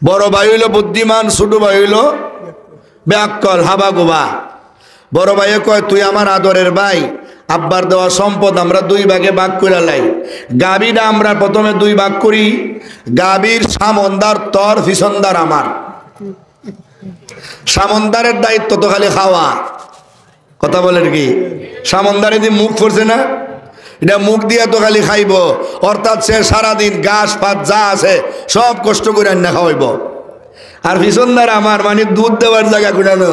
বড় ভাই হইল বুদ্ধিমান, ছোট ভাই হইল ব্যাককল হাবা গোবা। বড় ভাইয়ে কয় তুই আমার আদরের ভাই, আব্বার দেওয়া সম্পদ আমরা দুই ভাগে ভাগ করে লাই। গাভীটা আমরা প্রথমে দুই ভাগ করি, গাভীর সামন্দার তর ফিসন্দার আমার। সামন্দারের দায়িত্ব তো খালি খাওয়া, কথা বলেন কি? সামন্দারে দিয়ে মুখ পড়ছে না, এটা মুখ দিয়ে তো খালি খাইব, অর্থাৎ সে সারাদিন ঘাস পাত যা আছে সব কষ্ট করে রান্না খাওয়াইব। আর ফিসন্দার আমার মানে দুধ দেওয়ার জায়গা কুড়ানো,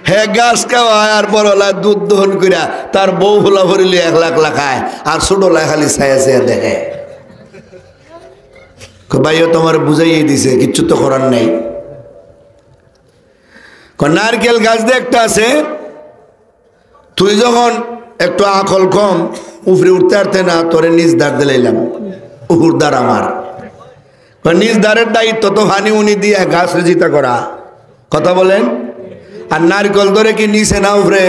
হ্যাঁ গাছ খাওয়ায় আর বড়লায় দুধ দহন করিয়া তার বউ হোলা ভরিলে 1 লাখ লাখায়, আর ছোটলায় খালি ছায়া ছায়া দেখে। ভাইও তোমার বুঝাইয়ে দিছে, কিচ্ছু তো করার নেই। নারকেল গাছ দিয়ে একটা আছে, তুই যখন একটু আকল কম উপরে উঠতে পারতে না, তোরে নিজ দাঁড় দিলাম, উহুর দ্বার আমার। নিজ দাঁড়ের দায়িত্ব তো হানি উনি দিয়ে গাছ জিতা করা, কথা বলেন। আর নারকেল ধরে কি নিচে না উপরে?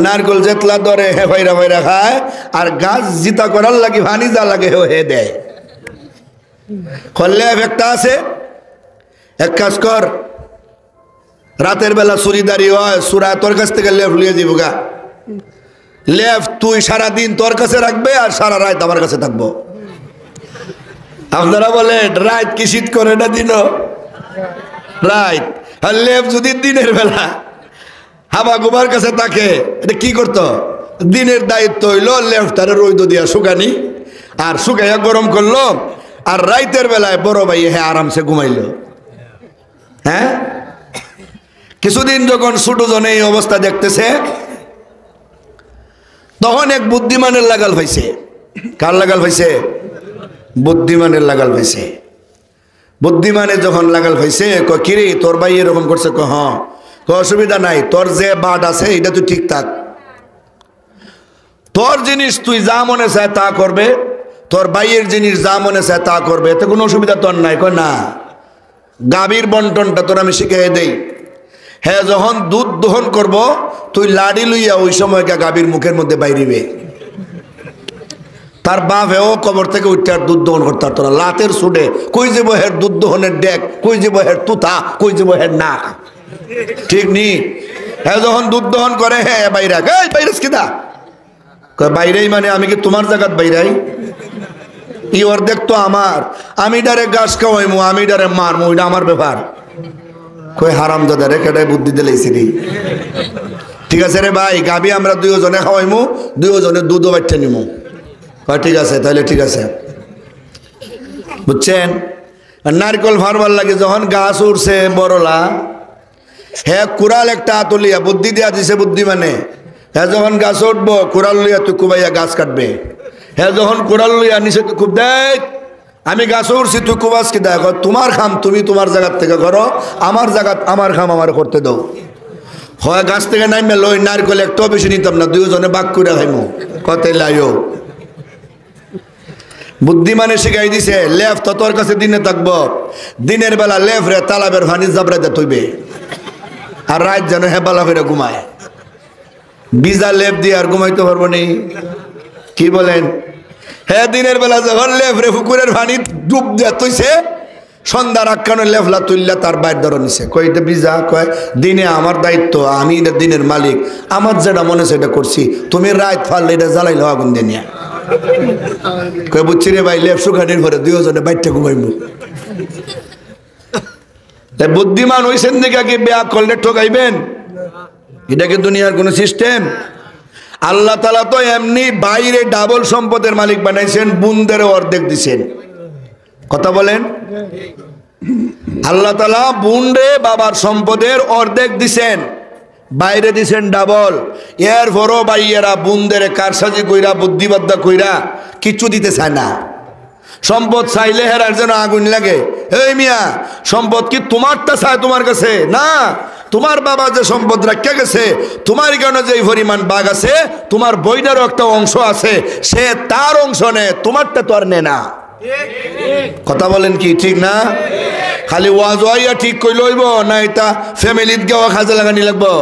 নারকেল যেতলা ধরে হে ভাইরা ভাইরা খায়, আর গাছ জিতা করার লাগে হানি যা লাগে হে দেয়। লেফ একটা আছে, এক কাজ কর, রাতের বেলা চুরিদারি হয়, সুরা তোর কাছ থেকে লেফ লিয়ে দিব গা। লেফ তুই সারাদিন তোর কাছে রাখবে আর সারা রাত আমার কাছে থাকবো। আপনারা বলেন রাত কি শীত করে না দিন? রাত। আর লেফ যদি দিনের বেলা হাবা গোবার কাছে থাকে, এটা কি করতো? দিনের দায়িত্ব হইলো লেফটারে রইদ দিয়া শুকানি, আর শুকাইয়া গরম করলো, আর রাইতের বেলায় বড় ভাই হ্যাঁ আরামসে ঘুমাইলো। হ্যাঁ, কিছুদিন যখন ছোট জনে এই অবস্থা দেখতেছে, তখন এক বুদ্ধিমানের লাগাল পাইছে। কার লাগাল পাইছে? বুদ্ধিমানের লাগাল পাইছে। বুদ্ধিমানে যখন লাগাল পাইছে, কয় কিরে তোর ভাই এরকম করছে? ক হ্যাঁ। অসুবিধা নাই, তোর যে বাট আছে এটা তুই ঠিক থাক, তোর জিনিস তুই যা মনে চায় তা করবে, তোর ভাইয়ের জিনিস যা মনে চায় তা করবে, এতে কোনো অসুবিধা তোর নাই। কয় না, গাভীর বন্টনটা তোর আমি শিখিয়ে দেই। হ্যাঁ, যখন দুধ দহন করব তুই লাড়ি লইয়া ওই সময় গাভীর মুখের মধ্যে বাইরিবে। তার বাপ হেও কবর থেকে উঠতে আর দুধ দহন করতে পারতো না, লাতের সুডে কই যাব হের দুধ দহনের ডেক, কই যাব হের তুতা, কই যাব হের নাক, ঠিক নি? হ্যাঁ, যখন দুধ দহন করে হ্যাঁ বাইরা, বাইরাস কিদা? বাইরেই মানে আমি কি তোমার জায়গাত বাইরাই? ই অর্ধেক তো আমার, আমি ডারে গাছ খাওয়াইমু, আমি ডারে মারমু, এটা আমার ব্যাপার। কই হারাম দাদা রে, কেটাই বুদ্ধি দিলাইছি রে। ঠিক আছে রে ভাই, গাভী আমরা দুজনে খাওয়াইমু, দুজনে দুধও বাচ্চা নিমু। ঠিক আছে, তাহলে ঠিক আছে, বুঝছেন? নারকেল ফারবার লাগে যখন গাছ উঠছে বড়লা, হ্যাঁ কুড়াল একটা আতলিয়া বুদ্ধি দিয়া দিছে বুদ্ধি মানে, হ্যাঁ যখন গাছ উঠবো কুড়াল লইয়া তুই কুবাইয়া গাছ কাটবে। হ্যাঁ যখন কুড়াল লইয়া নিচে তুই খুব দেখ, আমি গাছ উঠছি তুই কুবাস কি দেখ, তোমার খাম তুমি তোমার জায়গার থেকে করো, আমার জায়গা আমার খাম আমার করতে দাও। হয় গাছ থেকে নামবে লই, নারকেল একটাও বেশি নিতাম না, দুজনে বাক করে খাইমু, কতে লাইও। বুদ্ধিমানে শিখাই দিছে, লেফ তো তোর কাছে দিনে থাকবো, দিনের বেলা লেফ রে তালাবের ভানি জাবরাইতে থইবে, আর রাত যেন হেবালা করে ঘুমায়। বিজা লেপ দিয়ে আর ঘুমাইতে পারবো নি? কি বলেন? হ্যাঁ, দিনের বেলা যখন লেফ রে পুকুরের ভানি ডুব দিয়া তৈছে, সন্ধ্যার আখ্যানো লেফলা তুললা তার বাইর ধরো নিছে। কইতে বিজা কয় দিনে আমার দায়িত্ব, আমি এটা দিনের মালিক, আমার যেটা মনে সেটা করছি, তুমি রাত ফাললে এটা জ্বালাইলো আগুন দিয়ে নিয়ে। কই বুঝছি রে ভাই, লেফ শুকানির পরে দুজনে বাইরটা ঘুমাইবো। বুদ্ধিমান হইছেন দিকে কি বেয়া করলে ঠকাইবেন? এটা কি দুনিয়ার কোন সিস্টেম? আল্লাহ তাআলা তো এমনি বাইরে ডাবল সম্পদের মালিক বানাইছেন, বুনদের অর্ধেক দিছেন, কথা বলেন। আল্লাহ তাআলা বুনরে বাবার সম্পদের অর্ধেক দিছেন, বাইরে দিছেন ডাবল। এর পরও ভাইয়েরা বুনদের কারসাজি কইরা বুদ্ধিবাদ্যা কইরা কিছু দিতে চায় না। সম্পদ চাইলে হেরার যেন আগুন লাগে। এই মিয়া, সম্পদ কি তোমারটা চায় তোমার কাছে? না, তোমার বাবা যে সম্পদ রাখা গেছে, তোমার কেন যে পরিমাণ বাঘ আছে, তোমার বইটারও একটা অংশ আছে, সে তার অংশ নেয়, তোমারটা তো আর নে না। কথা বলেন কি ঠিক না? খালি ওয়াজ ওয়াইয়া ঠিক কই লইব না, এটা ফ্যামিলিত গেওয়া কাজে লাগানি লাগবো।